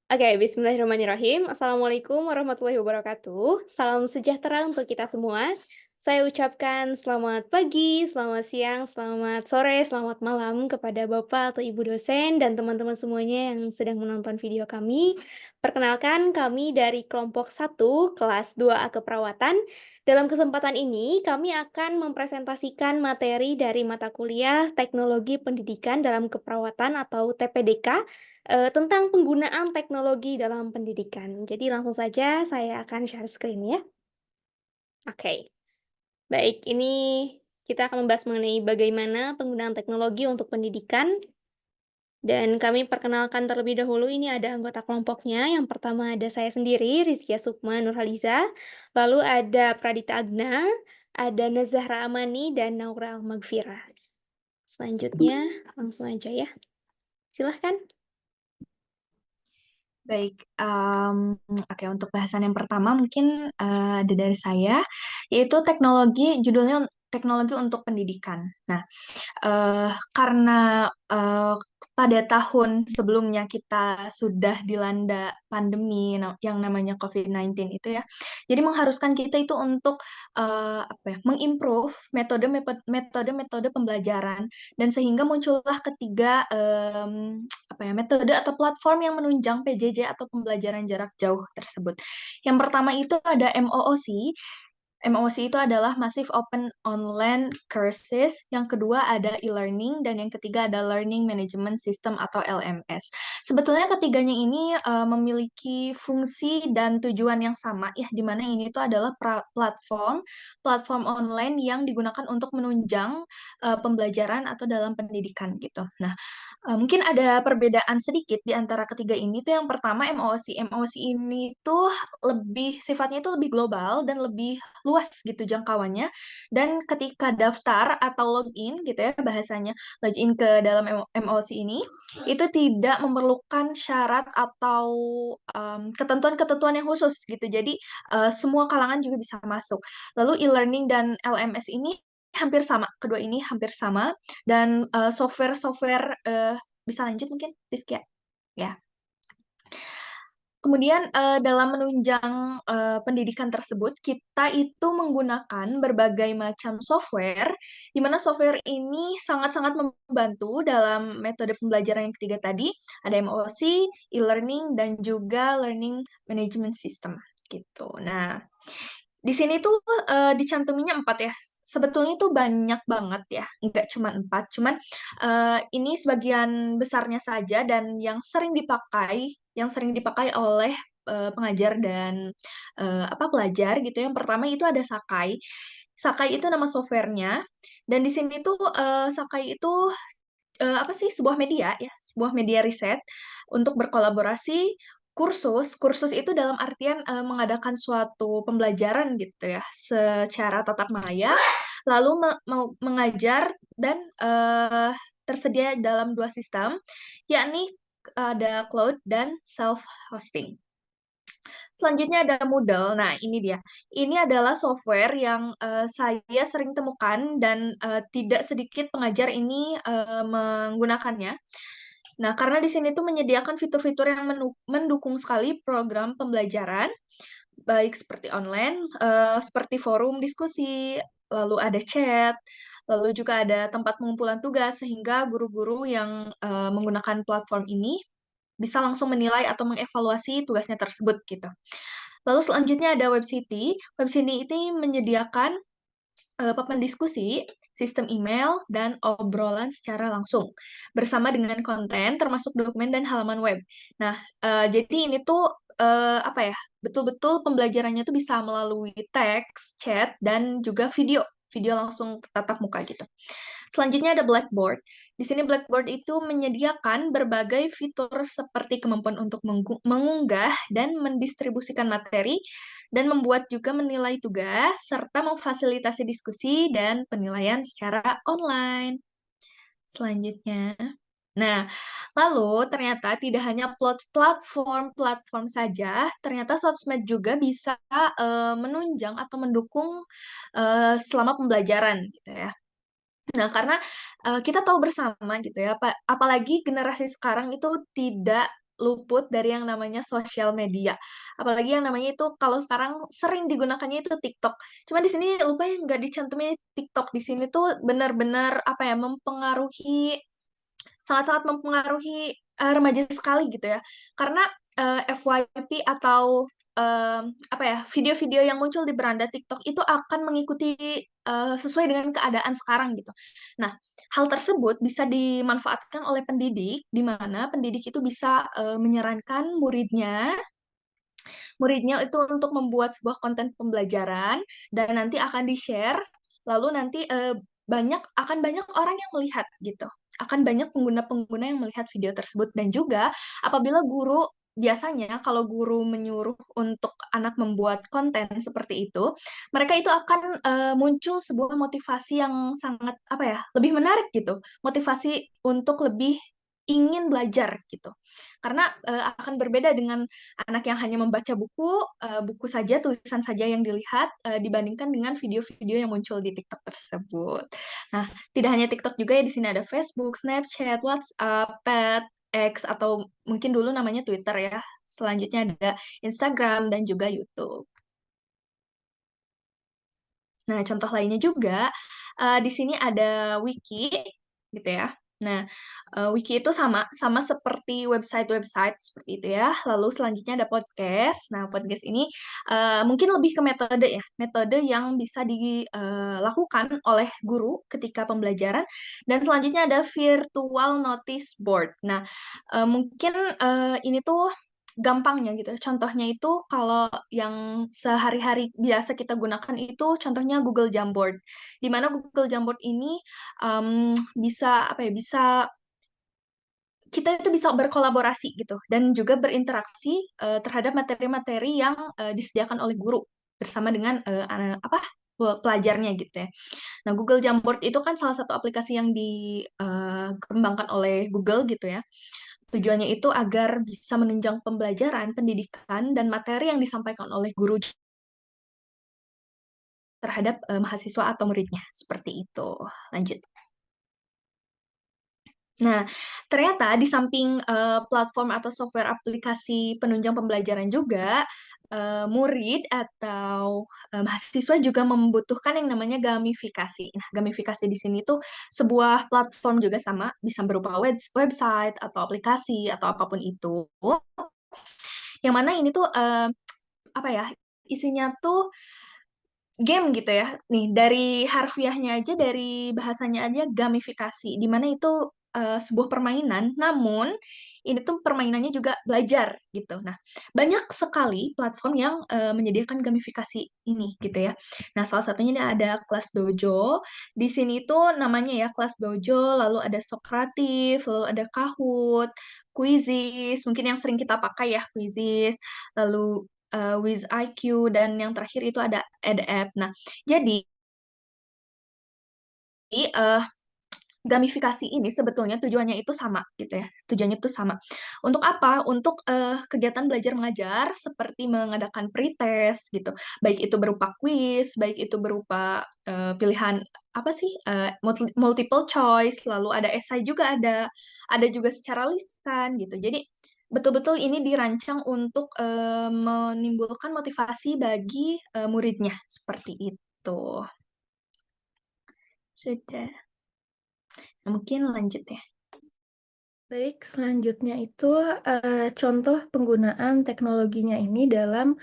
Oke, bismillahirrahmanirrahim. Assalamualaikum warahmatullahi wabarakatuh. Salam sejahtera untuk kita semua. Saya ucapkan selamat pagi, selamat siang, selamat sore, selamat malam kepada Bapak atau Ibu dosen dan teman-teman semuanya yang sedang menonton video kami. Perkenalkan, kami dari kelompok 1, kelas 2A Keperawatan. Dalam kesempatan ini, kami akan mempresentasikan materi dari mata kuliah Teknologi Pendidikan dalam Keperawatan atau TPDK tentang penggunaan teknologi dalam pendidikan. Jadi langsung saja saya akan share screen ya. Oke, baik ini kita akan membahas mengenai bagaimana penggunaan teknologi untuk pendidikan. Dan kami perkenalkan terlebih dahulu ini ada anggota kelompoknya. Yang pertama ada saya sendiri, Rizkia Sukma Nurhaliza. Lalu ada Pradita Agna, ada Nazahra Amani, dan Naura Almagfira. Selanjutnya langsung aja ya. Silahkan. Baik, oke untuk bahasan yang pertama mungkin ada dari saya, yaitu judulnya teknologi untuk pendidikan. Nah, karena pada tahun sebelumnya kita sudah dilanda pandemi yang namanya COVID-19 itu ya, jadi mengharuskan kita itu untuk apa ya, mengimprove metode-metode pembelajaran dan sehingga muncullah ketiga apa ya, metode atau platform yang menunjang PJJ atau pembelajaran jarak jauh tersebut. Yang pertama itu ada MOOC. MOOC itu adalah Massive Open Online Courses, yang kedua ada e-learning, dan yang ketiga ada Learning Management System atau LMS. Sebetulnya ketiganya ini memiliki fungsi dan tujuan yang sama, ya, di mana ini itu adalah platform online yang digunakan untuk menunjang pembelajaran atau dalam pendidikan gitu. Nah, mungkin ada perbedaan sedikit di antara ketiga ini tuh yang pertama MOOC. MOOC ini tuh sifatnya itu lebih global dan lebih luas gitu jangkauannya. Dan ketika daftar atau login gitu ya bahasanya, login ke dalam MOOC ini, itu tidak memerlukan syarat atau ketentuan-ketentuan yang khusus gitu. Jadi semua kalangan juga bisa masuk. Lalu e-learning dan LMS ini hampir sama, kedua ini hampir sama dan software-software bisa lanjut mungkin, Rizky ya? Ya. Kemudian dalam menunjang pendidikan tersebut, kita itu menggunakan berbagai macam software, di mana software ini sangat-sangat membantu dalam metode pembelajaran yang ketiga tadi, ada MOOC, e-learning, dan juga Learning Management System gitu. Nah, di sini tuh dicantuminya 4 ya. Sebetulnya itu banyak banget ya, nggak cuma 4. Cuman ini sebagian besarnya saja dan yang sering dipakai oleh pengajar dan pelajar gitu. Yang pertama itu ada Sakai. Sakai itu nama softwarenya. Dan di sini tuh Sakai itu apa sih sebuah media ya, sebuah media riset untuk berkolaborasi kursus. Kursus itu dalam artian mengadakan suatu pembelajaran gitu ya, secara tatap maya, lalu mengajar dan tersedia dalam dua sistem, yakni ada cloud dan self-hosting. Selanjutnya ada Moodle. Nah, ini dia. Ini adalah software yang saya sering temukan dan tidak sedikit pengajar ini menggunakannya. Nah, karena di sini tuh menyediakan fitur-fitur yang mendukung sekali program pembelajaran, baik seperti online, seperti forum diskusi, lalu ada chat, lalu juga ada tempat pengumpulan tugas, sehingga guru-guru yang menggunakan platform ini bisa langsung menilai atau mengevaluasi tugasnya tersebut gitu. Lalu selanjutnya ada WebCity. WebCity ini menyediakan papan diskusi, sistem email, dan obrolan secara langsung bersama dengan konten termasuk dokumen dan halaman web. Nah, jadi ini tuh apa ya? Betul-betul pembelajarannya tuh bisa melalui teks, chat, dan juga video langsung tatap muka gitu. Selanjutnya ada Blackboard. Di sini Blackboard itu menyediakan berbagai fitur seperti kemampuan untuk mengunggah dan mendistribusikan materi, dan membuat juga menilai tugas, serta memfasilitasi diskusi dan penilaian secara online. Selanjutnya. Nah, lalu ternyata tidak hanya platform-platform saja, ternyata sosmed juga bisa menunjang atau mendukung selama pembelajaran gitu ya. Nah, karena kita tahu bersama gitu ya, apalagi generasi sekarang itu tidak luput dari yang namanya sosial media. Apalagi yang namanya itu kalau sekarang sering digunakannya itu TikTok. Cuma di sini lupa ya nggak dicantumnya TikTok. Di sini tuh benar-benar apa ya mempengaruhi sangat-sangat mempengaruhi remaja sekali gitu ya. Karena FYP atau apa ya video-video yang muncul di beranda TikTok itu akan mengikuti sesuai dengan keadaan sekarang gitu. Nah, hal tersebut bisa dimanfaatkan oleh pendidik, di mana pendidik itu bisa menyarankan muridnya itu untuk membuat sebuah konten pembelajaran dan nanti akan di-share, lalu nanti banyak orang yang melihat gitu. Akan banyak pengguna-pengguna yang melihat video tersebut dan juga apabila guru biasanya kalau guru menyuruh untuk anak membuat konten seperti itu, mereka itu akan muncul sebuah motivasi yang sangat apa ya, lebih menarik gitu. Motivasi untuk lebih ingin belajar gitu. Karena akan berbeda dengan anak yang hanya membaca buku saja, tulisan saja yang dilihat, dibandingkan dengan video-video yang muncul di TikTok tersebut. Nah, tidak hanya TikTok juga ya, di sini ada Facebook, Snapchat, WhatsApp, Pet, X, atau mungkin dulu namanya Twitter ya. Selanjutnya ada Instagram dan juga YouTube. Nah, contoh lainnya juga, di sini ada wiki, gitu ya. Nah, wiki itu sama sama seperti website-website seperti itu ya. Lalu selanjutnya ada podcast. Nah, podcast ini mungkin lebih ke metode ya, metode yang bisa dilakukan oleh guru ketika pembelajaran. Dan selanjutnya ada virtual notice board. Nah, mungkin ini tuh gampangnya gitu. Contohnya itu kalau yang sehari-hari biasa kita gunakan itu contohnya Google Jamboard. Di mana Google Jamboard ini bisa apa ya? Kita itu bisa berkolaborasi gitu dan juga berinteraksi terhadap materi-materi yang disediakan oleh guru bersama dengan pelajarnya gitu ya. Nah, Google Jamboard itu kan salah satu aplikasi yang dikembangkan oleh Google gitu ya. Tujuannya itu agar bisa menunjang pembelajaran, pendidikan, dan materi yang disampaikan oleh guru terhadap mahasiswa atau muridnya. Seperti itu. Lanjut. Nah, ternyata di samping platform atau software aplikasi penunjang pembelajaran juga, murid atau mahasiswa juga membutuhkan yang namanya gamifikasi. Nah, gamifikasi di sini tuh sebuah platform juga sama, bisa berupa website atau aplikasi atau apapun itu. Yang mana ini tuh apa ya? Isinya tuh game gitu ya. Nih, dari harfiahnya aja, dari bahasanya aja gamifikasi, di mana itu sebuah permainan, namun ini tuh permainannya juga belajar gitu. Nah, banyak sekali platform yang menyediakan gamifikasi ini gitu ya. Nah, salah satunya ini ada kelas dojo. Di sini tuh namanya ya kelas dojo, lalu ada Sokratif, lalu ada Kahoot, Quizizz, mungkin yang sering kita pakai ya Quizizz, lalu With IQ, dan yang terakhir itu ada EdApp. Nah, jadi eh, gamifikasi ini sebetulnya tujuannya itu sama gitu ya. Tujuannya itu sama. Untuk apa? Untuk kegiatan belajar mengajar seperti mengadakan pretest gitu. Baik itu berupa quiz, baik itu berupa pilihan apa sih? Multiple choice, lalu ada esai juga ada juga secara lisan gitu. Jadi betul-betul ini dirancang untuk menimbulkan motivasi bagi muridnya seperti itu. Sudah. Nah, mungkin lanjut ya. Baik, selanjutnya itu contoh penggunaan teknologinya ini dalam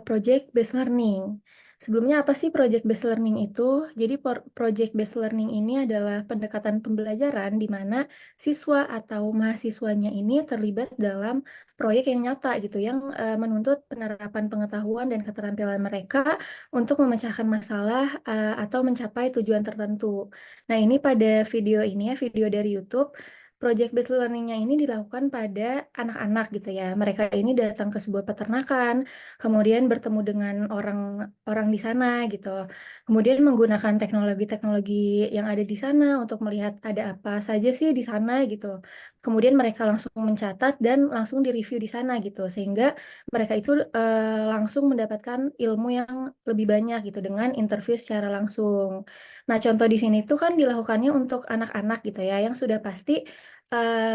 project based learning. Sebelumnya apa sih project based learning itu? Jadi project based learning ini adalah pendekatan pembelajaran di mana siswa atau mahasiswanya ini terlibat dalam proyek yang nyata gitu, yang menuntut penerapan pengetahuan dan keterampilan mereka untuk memecahkan masalah atau mencapai tujuan tertentu. Nah, ini pada video ini ya, video dari YouTube. Project based learning-nya ini dilakukan pada anak-anak gitu ya. Mereka ini datang ke sebuah peternakan, kemudian bertemu dengan orang-orang di sana gitu. Kemudian menggunakan teknologi-teknologi yang ada di sana untuk melihat ada apa saja sih di sana gitu. Kemudian mereka langsung mencatat dan langsung direview di sana gitu. Sehingga mereka itu langsung mendapatkan ilmu yang lebih banyak gitu dengan interview secara langsung. Nah, contoh di sini tuh kan dilakukannya untuk anak-anak gitu ya, yang sudah pasti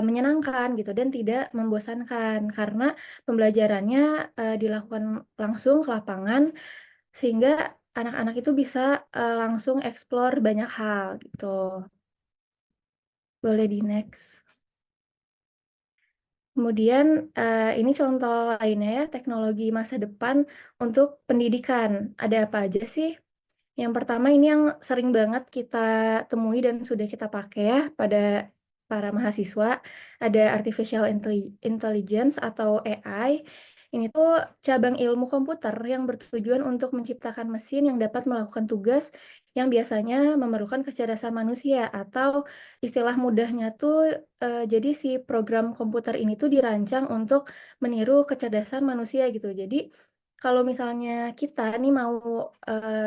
menyenangkan gitu dan tidak membosankan karena pembelajarannya dilakukan langsung ke lapangan sehingga anak-anak itu bisa langsung explore banyak hal gitu. Boleh di next. Kemudian ini contoh lainnya ya, teknologi masa depan untuk pendidikan. Ada apa aja sih? Yang pertama ini yang sering banget kita temui dan sudah kita pakai ya pada para mahasiswa, ada artificial intelligence atau AI. Ini tuh cabang ilmu komputer yang bertujuan untuk menciptakan mesin yang dapat melakukan tugas yang biasanya memerlukan kecerdasan manusia atau istilah mudahnya tuh jadi si program komputer ini tuh dirancang untuk meniru kecerdasan manusia gitu. Jadi kalau misalnya kita nih mau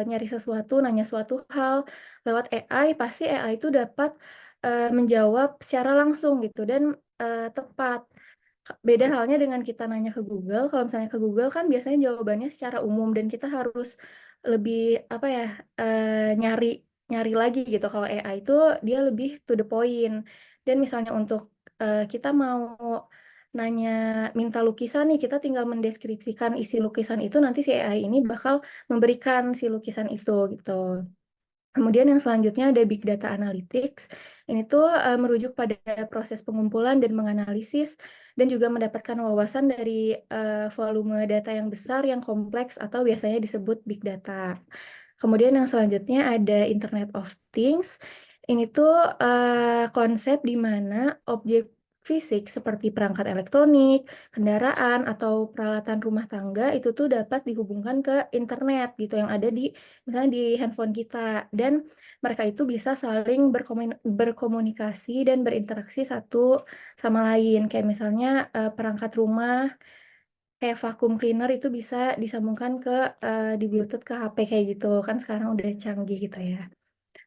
nyari sesuatu, nanya suatu hal lewat AI, pasti AI itu dapat menjawab secara langsung gitu dan tepat. Beda halnya dengan kita nanya ke Google. Kalau misalnya ke Google kan biasanya jawabannya secara umum dan kita harus lebih apa ya nyari nyari lagi gitu. Kalau AI itu dia lebih to the point. Dan misalnya untuk kita mau nanya minta lukisan nih, kita tinggal mendeskripsikan isi lukisan itu, nanti si AI ini bakal memberikan si lukisan itu gitu. Kemudian yang selanjutnya ada Big Data Analytics. Ini tuh merujuk pada proses pengumpulan dan menganalisis dan juga mendapatkan wawasan dari volume data yang besar, yang kompleks atau biasanya disebut Big Data. Kemudian yang selanjutnya ada Internet of Things. Ini tuh konsep di mana objek fisik seperti perangkat elektronik, kendaraan, atau peralatan rumah tangga itu tuh dapat dihubungkan ke internet gitu yang ada di misalnya di handphone kita dan mereka itu bisa saling berkomunikasi dan berinteraksi satu sama lain kayak misalnya perangkat rumah kayak vacuum cleaner itu bisa disambungkan ke di Bluetooth ke HP kayak gitu kan sekarang udah canggih gitu ya.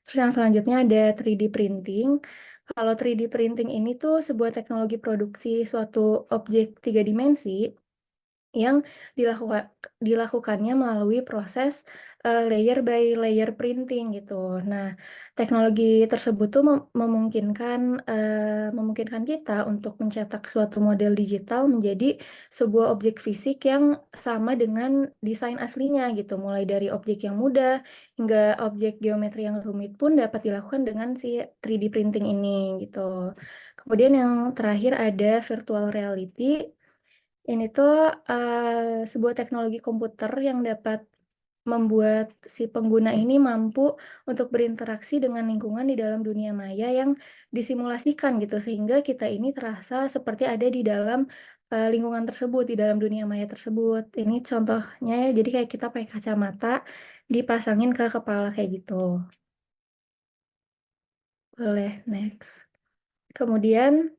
Terus yang selanjutnya ada 3D printing. Kalau 3D printing ini tuh sebuah teknologi produksi suatu objek tiga dimensi yang dilakukannya melalui proses layer by layer printing gitu. Nah, teknologi tersebut tuh memungkinkan kita untuk mencetak suatu model digital menjadi sebuah objek fisik yang sama dengan desain aslinya gitu. Mulai dari objek yang mudah hingga objek geometri yang rumit pun dapat dilakukan dengan si 3D printing ini gitu. Kemudian yang terakhir ada virtual reality. Ini tuh sebuah teknologi komputer yang dapat membuat si pengguna ini mampu untuk berinteraksi dengan lingkungan di dalam dunia maya yang disimulasikan gitu sehingga kita ini terasa seperti ada di dalam lingkungan tersebut, di dalam dunia maya tersebut. Ini contohnya ya, jadi kayak kita pakai kacamata dipasangin ke kepala kayak gitu. Boleh, next. Kemudian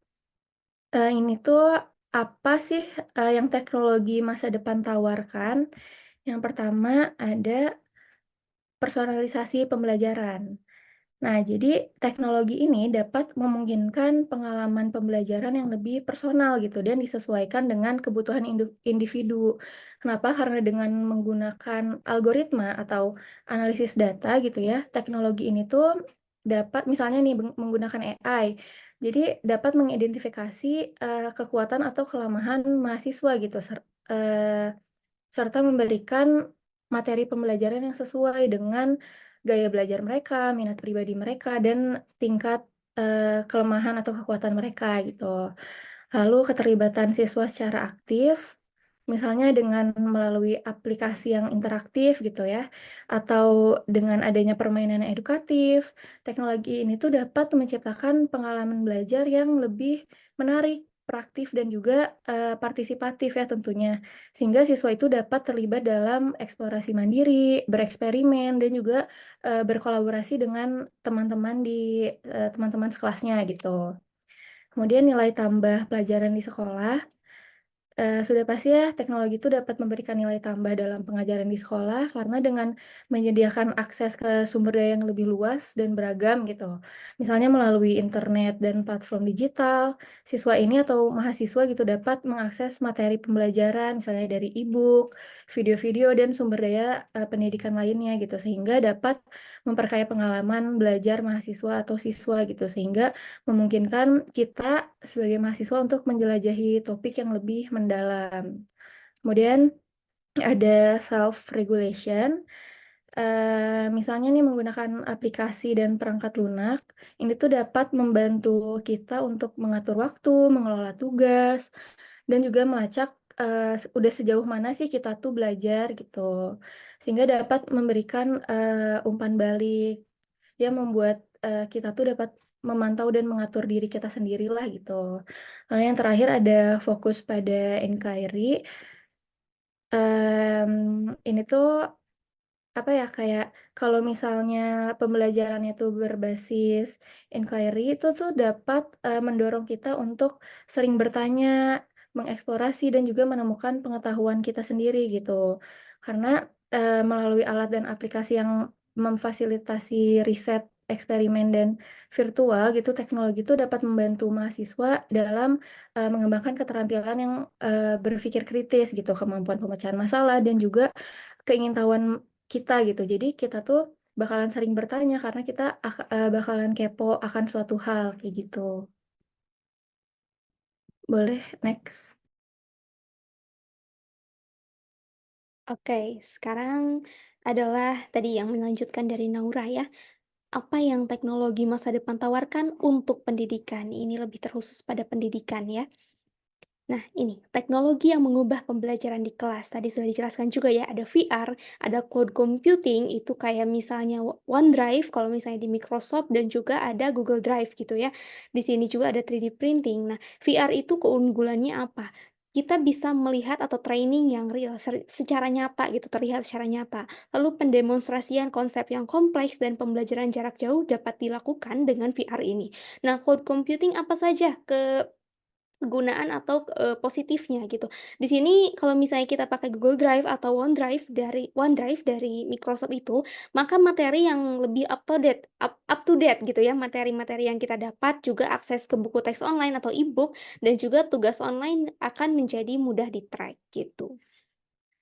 ini tuh apa sih yang teknologi masa depan tawarkan? Yang pertama ada personalisasi pembelajaran. Nah, jadi teknologi ini dapat memungkinkan pengalaman pembelajaran yang lebih personal gitu dan disesuaikan dengan kebutuhan individu. Kenapa? Karena dengan menggunakan algoritma atau analisis data gitu ya, teknologi ini tuh dapat misalnya nih menggunakan AI. Jadi dapat mengidentifikasi kekuatan atau kelemahan mahasiswa gitu serta memberikan materi pembelajaran yang sesuai dengan gaya belajar mereka, minat pribadi mereka, dan tingkat kelemahan atau kekuatan mereka gitu. Lalu keterlibatan siswa secara aktif, misalnya dengan melalui aplikasi yang interaktif gitu ya, atau dengan adanya permainan yang edukatif, teknologi ini tuh dapat menciptakan pengalaman belajar yang lebih menarik, praktif, dan juga partisipatif ya tentunya. Sehingga siswa itu dapat terlibat dalam eksplorasi mandiri, bereksperimen, dan juga berkolaborasi dengan teman-teman teman-teman sekelasnya gitu. Kemudian nilai tambah pelajaran di sekolah. Sudah pasti ya, teknologi itu dapat memberikan nilai tambah dalam pengajaran di sekolah karena dengan menyediakan akses ke sumber daya yang lebih luas dan beragam gitu. Misalnya melalui internet dan platform digital, siswa ini atau mahasiswa gitu dapat mengakses materi pembelajaran misalnya dari e-book, video-video dan sumber daya pendidikan lainnya gitu sehingga dapat memperkaya pengalaman belajar mahasiswa atau siswa gitu sehingga memungkinkan kita sebagai mahasiswa untuk menjelajahi topik yang lebih mendalam. Kemudian ada self-regulation, misalnya nih menggunakan aplikasi dan perangkat lunak, ini tuh dapat membantu kita untuk mengatur waktu, mengelola tugas, dan juga melacak udah sejauh mana sih kita tuh belajar gitu. Sehingga dapat memberikan umpan balik yang membuat kita tuh dapat memantau dan mengatur diri kita sendirilah gitu. Lalu yang terakhir ada fokus pada inquiry. Ini tuh apa ya kayak kalau misalnya pembelajarannya tuh berbasis inquiry itu tuh dapat mendorong kita untuk sering bertanya, mengeksplorasi dan juga menemukan pengetahuan kita sendiri gitu. Karena melalui alat dan aplikasi yang memfasilitasi riset, eksperimen dan virtual gitu, teknologi itu dapat membantu mahasiswa dalam mengembangkan keterampilan yang berpikir kritis gitu, kemampuan pemecahan masalah dan juga keingintahuan kita gitu. Jadi kita tuh bakalan sering bertanya karena kita bakalan kepo akan suatu hal kayak gitu. Boleh next. Oke, sekarang adalah tadi yang melanjutkan dari Naura ya. Apa yang teknologi masa depan tawarkan untuk pendidikan? Ini lebih terkhusus pada pendidikan ya. Nah, ini teknologi yang mengubah pembelajaran di kelas. Tadi sudah dijelaskan juga ya, ada VR, ada cloud computing, itu kayak misalnya OneDrive kalau misalnya di Microsoft dan juga ada Google Drive gitu ya. Di sini juga ada 3D printing. Nah, VR itu keunggulannya apa? Kita bisa melihat atau training yang real, secara nyata gitu, terlihat secara nyata. Lalu pendemonstrasian konsep yang kompleks dan pembelajaran jarak jauh dapat dilakukan dengan VR ini. Nah, cloud computing apa saja kegunaan atau, positifnya gitu. Di sini kalau misalnya kita pakai Google Drive atau OneDrive dari Microsoft itu, maka materi yang lebih up to date gitu ya, materi-materi yang kita dapat, juga akses ke buku teks online atau e-book, dan juga tugas online akan menjadi mudah di-track gitu.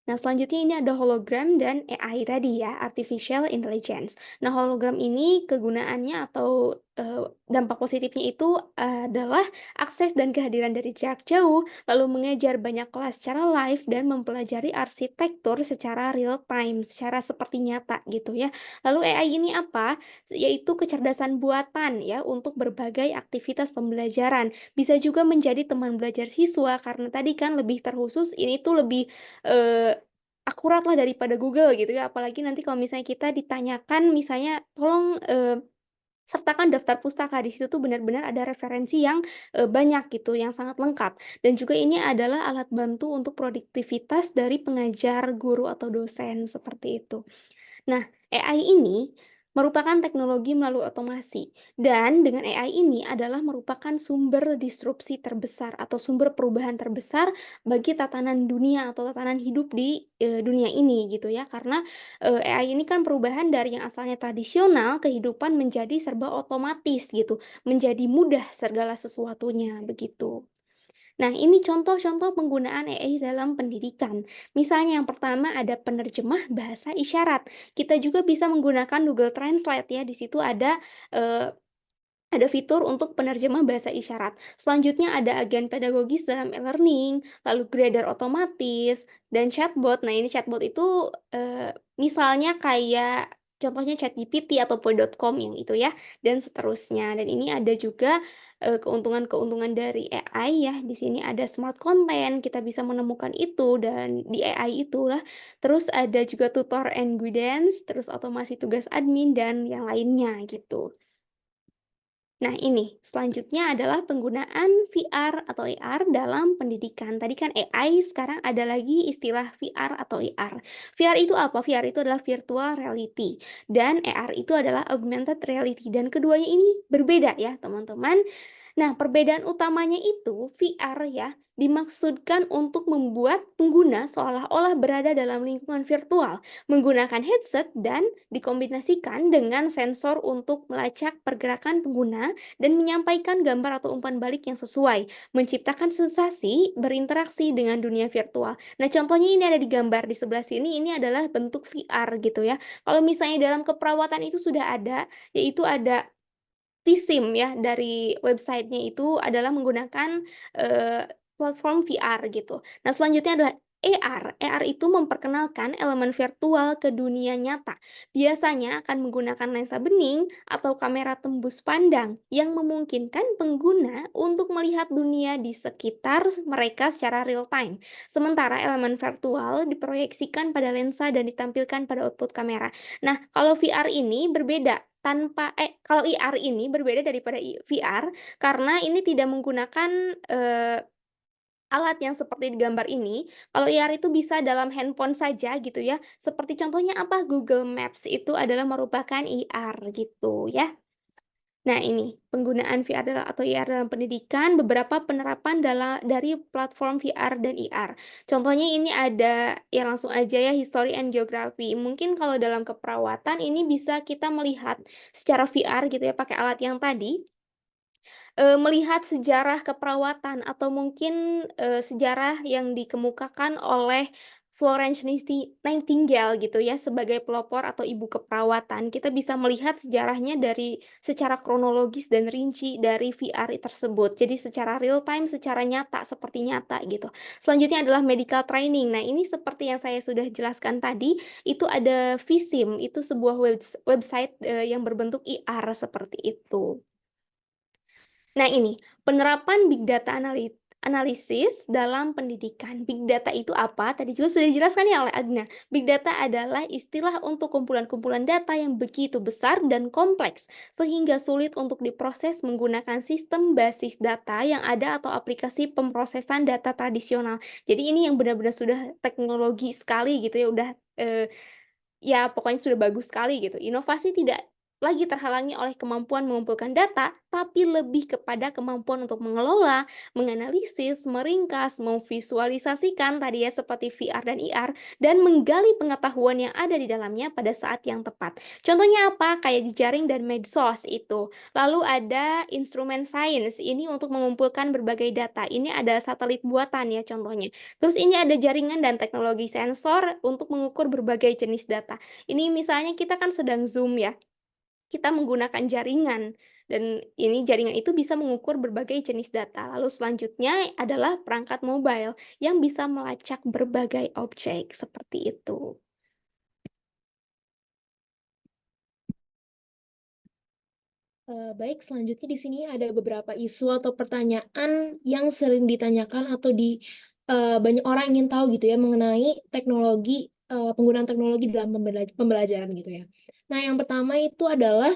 Nah, selanjutnya ini ada hologram dan AI tadi ya, artificial intelligence. Nah, hologram ini kegunaannya atau, dampak positifnya itu adalah akses dan kehadiran dari jarak jauh, lalu mengajar banyak kelas secara live dan mempelajari arsitektur secara real time, secara seperti nyata gitu ya. Lalu AI ini apa? Yaitu kecerdasan buatan ya untuk berbagai aktivitas pembelajaran. Bisa juga menjadi teman belajar siswa karena tadi kan lebih terkhusus ini tuh lebih akurat lah daripada Google gitu ya, apalagi nanti kalau misalnya kita ditanyakan misalnya, "Tolong, sertakan daftar pustaka." Di situ tuh benar-benar ada referensi yang, banyak gitu, yang sangat lengkap. Dan juga ini adalah alat bantu untuk produktivitas dari pengajar, guru, atau dosen, seperti itu. Nah, AI ini merupakan teknologi melalui otomasi, dan dengan AI ini adalah merupakan sumber disrupsi terbesar atau sumber perubahan terbesar bagi tatanan dunia atau tatanan hidup di dunia ini gitu ya. Karena AI ini kan perubahan dari yang asalnya tradisional kehidupan menjadi serba otomatis gitu, menjadi mudah segala sesuatunya begitu. Nah, ini contoh-contoh penggunaan AI dalam pendidikan. Misalnya yang pertama ada penerjemah bahasa isyarat. Kita juga bisa menggunakan Google Translate ya. Di situ eee, ada fitur untuk penerjemah bahasa isyarat. Selanjutnya ada agen pedagogis dalam e-learning, lalu grader otomatis, dan chatbot. Nah, ini chatbot itu, misalnya kayak contohnya ChatGPT atau Poi.com yang itu ya, dan seterusnya. Dan ini ada juga, keuntungan-keuntungan dari AI ya. Di sini ada smart content, kita bisa menemukan itu dan di AI itulah. Terus ada juga tutor and guidance, terus otomasi tugas admin, dan yang lainnya gitu. Nah, ini selanjutnya adalah penggunaan VR atau AR dalam pendidikan. Tadi kan AI, sekarang ada lagi istilah VR atau AR. VR itu apa? VR itu adalah virtual reality dan AR itu adalah augmented reality dan keduanya ini berbeda ya, teman-teman. Nah, perbedaan utamanya itu VR ya, dimaksudkan untuk membuat pengguna seolah-olah berada dalam lingkungan virtual, menggunakan headset dan dikombinasikan dengan sensor untuk melacak pergerakan pengguna dan menyampaikan gambar atau umpan balik yang sesuai, menciptakan sensasi berinteraksi dengan dunia virtual. Nah, contohnya ini ada di gambar di sebelah sini, ini adalah bentuk VR gitu ya. Kalau misalnya dalam keperawatan itu sudah ada, yaitu ada Visim ya, dari websitenya itu adalah menggunakan, platform VR gitu. Nah, selanjutnya adalah AR. AR itu memperkenalkan elemen virtual ke dunia nyata. Biasanya akan menggunakan lensa bening atau kamera tembus pandang yang memungkinkan pengguna untuk melihat dunia di sekitar mereka secara real time. Sementara elemen virtual diproyeksikan pada lensa dan ditampilkan pada output kamera. Nah, kalau VR ini berbeda, kalau IR ini berbeda daripada VR karena ini tidak menggunakan, alat yang seperti di gambar ini. Kalau IR itu bisa dalam handphone saja gitu ya, seperti contohnya apa, Google Maps itu adalah merupakan IR gitu ya. Nah ini, penggunaan VR atau IR dalam pendidikan, beberapa penerapan dari platform VR dan IR. Contohnya ini ada, ya langsung aja ya, History and Geography. Mungkin kalau dalam keperawatan ini bisa kita melihat secara VR gitu ya, pakai alat yang tadi, melihat sejarah keperawatan atau mungkin, sejarah yang dikemukakan oleh Florence Nightingale gitu ya, sebagai pelopor atau ibu keperawatan. Kita bisa melihat sejarahnya dari secara kronologis dan rinci dari VR tersebut. Jadi secara real time, secara nyata, seperti nyata gitu. Selanjutnya adalah medical training. Nah, ini seperti yang saya sudah jelaskan tadi, itu ada Visim, itu sebuah website, yang berbentuk IR seperti itu. Nah ini, penerapan big data analisis dalam pendidikan. Big data itu apa? Tadi juga sudah dijelaskan ya oleh Agna. Big data adalah istilah untuk kumpulan-kumpulan data yang begitu besar dan kompleks, sehingga sulit untuk diproses menggunakan sistem basis data yang ada atau aplikasi pemrosesan data tradisional. Jadi ini yang benar-benar sudah teknologi sekali gitu ya, udah, ya, pokoknya sudah bagus sekali gitu. Inovasi tidak lagi terhalangi oleh kemampuan mengumpulkan data, tapi lebih kepada kemampuan untuk mengelola, menganalisis, meringkas, memvisualisasikan tadi ya seperti VR dan IR, dan menggali pengetahuan yang ada di dalamnya pada saat yang tepat. Contohnya apa? Kayak jejaring dan medsos itu. Lalu ada instrumen sains, ini untuk mengumpulkan berbagai data. Ini ada satelit buatan ya contohnya. Terus ini ada jaringan dan teknologi sensor untuk mengukur berbagai jenis data. Ini misalnya kita kan sedang Zoom ya, kita menggunakan jaringan dan ini jaringan itu bisa mengukur berbagai jenis data. Lalu selanjutnya adalah perangkat mobile yang bisa melacak berbagai objek, seperti itu. Baik, selanjutnya di sini ada beberapa isu atau pertanyaan yang sering ditanyakan atau banyak orang ingin tahu gitu ya mengenai teknologi, penggunaan teknologi dalam pembelajaran gitu ya. Nah, yang pertama itu adalah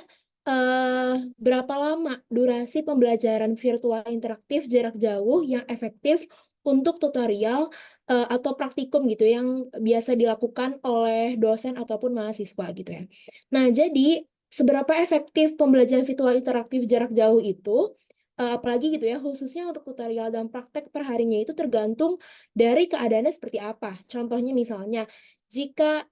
berapa lama durasi pembelajaran virtual interaktif jarak jauh yang efektif untuk tutorial atau praktikum gitu yang biasa dilakukan oleh dosen ataupun mahasiswa gitu ya. Nah, jadi seberapa efektif pembelajaran virtual interaktif jarak jauh itu, apalagi gitu ya, khususnya untuk tutorial dan praktek perharinya itu tergantung dari keadaannya seperti apa. Contohnya misalnya, jika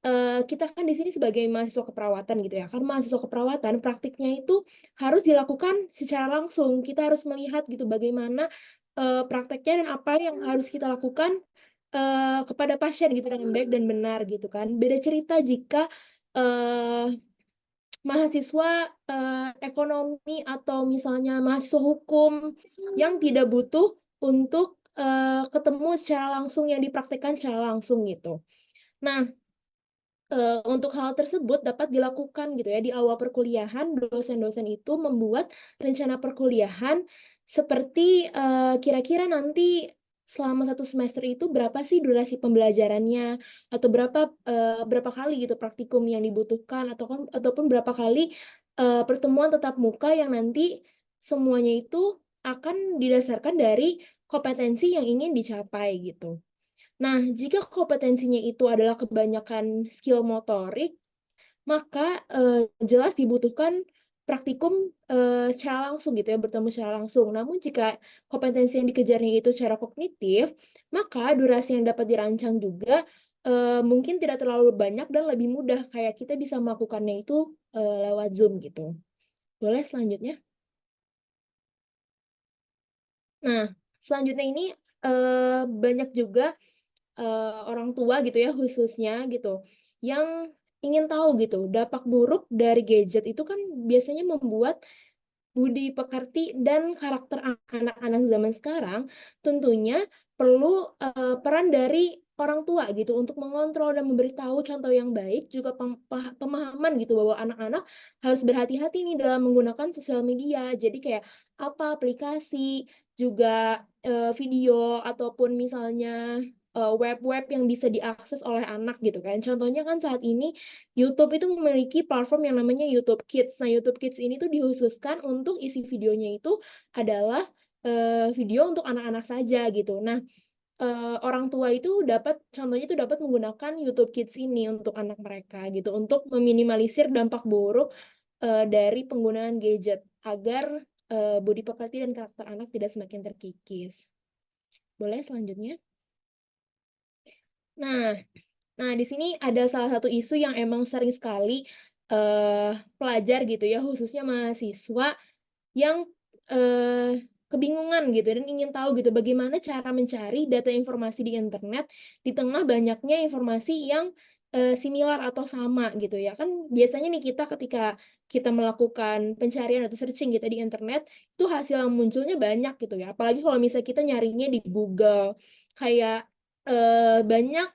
kita kan di sini sebagai mahasiswa keperawatan gitu ya, kan mahasiswa keperawatan praktiknya itu harus dilakukan secara langsung. Kita harus melihat gitu bagaimana prakteknya dan apa yang harus kita lakukan kepada pasien gitu dengan baik dan benar gitu kan. Beda cerita jika mahasiswa ekonomi atau misalnya mahasiswa hukum yang tidak butuh untuk ketemu secara langsung yang dipraktikkan secara langsung gitu. Nah, untuk hal tersebut dapat dilakukan gitu ya di awal perkuliahan, dosen-dosen itu membuat rencana perkuliahan seperti kira-kira nanti selama 1 semester itu berapa sih durasi pembelajarannya atau berapa kali gitu praktikum yang dibutuhkan ataupun berapa kali pertemuan tatap muka yang nanti semuanya itu akan didasarkan dari kompetensi yang ingin dicapai gitu. Nah, jika kompetensinya itu adalah kebanyakan skill motorik, maka jelas dibutuhkan praktikum secara langsung gitu ya, bertemu secara langsung. Namun jika kompetensi yang dikejarnya itu secara kognitif, maka durasi yang dapat dirancang juga mungkin tidak terlalu banyak dan lebih mudah, kayak kita bisa melakukannya itu lewat Zoom gitu. Boleh selanjutnya? Nah, selanjutnya ini banyak juga orang tua gitu ya khususnya gitu yang ingin tahu gitu dampak buruk dari gadget itu kan biasanya membuat budi pekerti dan karakter anak-anak zaman sekarang tentunya perlu peran dari orang tua gitu untuk mengontrol dan memberitahu contoh yang baik, juga pemahaman gitu bahwa anak-anak harus berhati-hati nih dalam menggunakan sosial media. Jadi kayak apa aplikasi, juga video ataupun misalnya web-web yang bisa diakses oleh anak gitu kan. Contohnya kan saat ini YouTube itu memiliki platform yang namanya YouTube Kids. Nah, YouTube Kids ini tuh dikhususkan untuk isi videonya itu adalah video untuk anak-anak saja gitu. Nah, orang tua itu contohnya itu dapat menggunakan YouTube Kids ini untuk anak mereka gitu, untuk meminimalisir dampak buruk dari penggunaan gadget agar budi pekerti dan karakter anak tidak semakin terkikis. Boleh selanjutnya? Nah, di sini ada salah satu isu yang emang sering sekali pelajar gitu ya, khususnya mahasiswa yang kebingungan gitu dan ingin tahu gitu bagaimana cara mencari data informasi di internet di tengah banyaknya informasi yang similar atau sama gitu ya. Kan biasanya nih kita ketika kita melakukan pencarian atau searching gitu di internet, itu hasil yang munculnya banyak gitu ya. Apalagi kalau misalnya kita nyarinya di Google, kayak banyak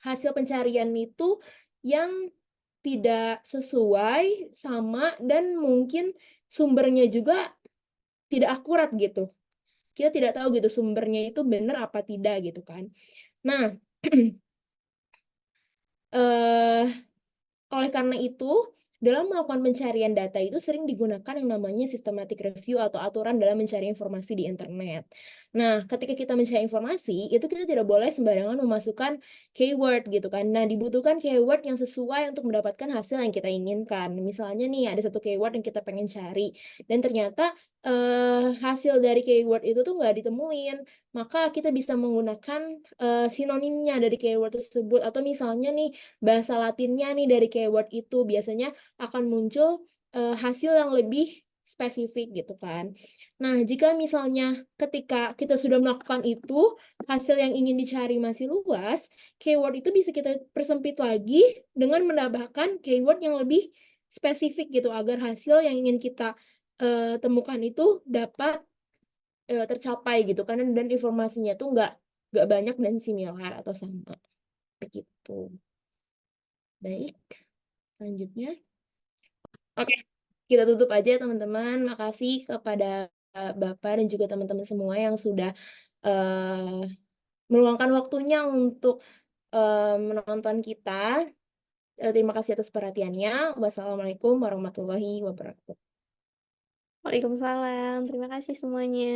hasil pencarian itu yang tidak sesuai sama dan mungkin sumbernya juga tidak akurat gitu. Kita tidak tahu gitu sumbernya itu benar apa tidak gitu kan. Nah, eh oleh karena itu, dalam melakukan pencarian data itu sering digunakan yang namanya systematic review atau aturan dalam mencari informasi di internet. Nah, ketika kita mencari informasi, itu kita tidak boleh sembarangan memasukkan keyword gitu kan. Nah, dibutuhkan keyword yang sesuai untuk mendapatkan hasil yang kita inginkan. Misalnya nih, ada satu keyword yang kita pengen cari, dan ternyata hasil dari keyword itu tuh nggak ditemuin, maka kita bisa menggunakan sinonimnya dari keyword tersebut. Atau misalnya nih, bahasa Latinnya nih dari keyword itu biasanya akan muncul hasil yang lebih spesifik gitu kan. Nah, jika misalnya ketika kita sudah melakukan itu, hasil yang ingin dicari masih luas, keyword itu bisa kita persempit lagi dengan menambahkan keyword yang lebih spesifik gitu agar hasil yang ingin kita temukan itu dapat tercapai gitu kan, dan informasinya tuh nggak banyak dan similar atau sama begitu. Baik, selanjutnya. Oke, kita tutup aja teman-teman. Makasih kepada Bapak dan juga teman-teman semua yang sudah meluangkan waktunya untuk menonton kita. Terima kasih atas perhatiannya. Wassalamualaikum warahmatullahi wabarakatuh. Waalaikumsalam. Terima kasih semuanya.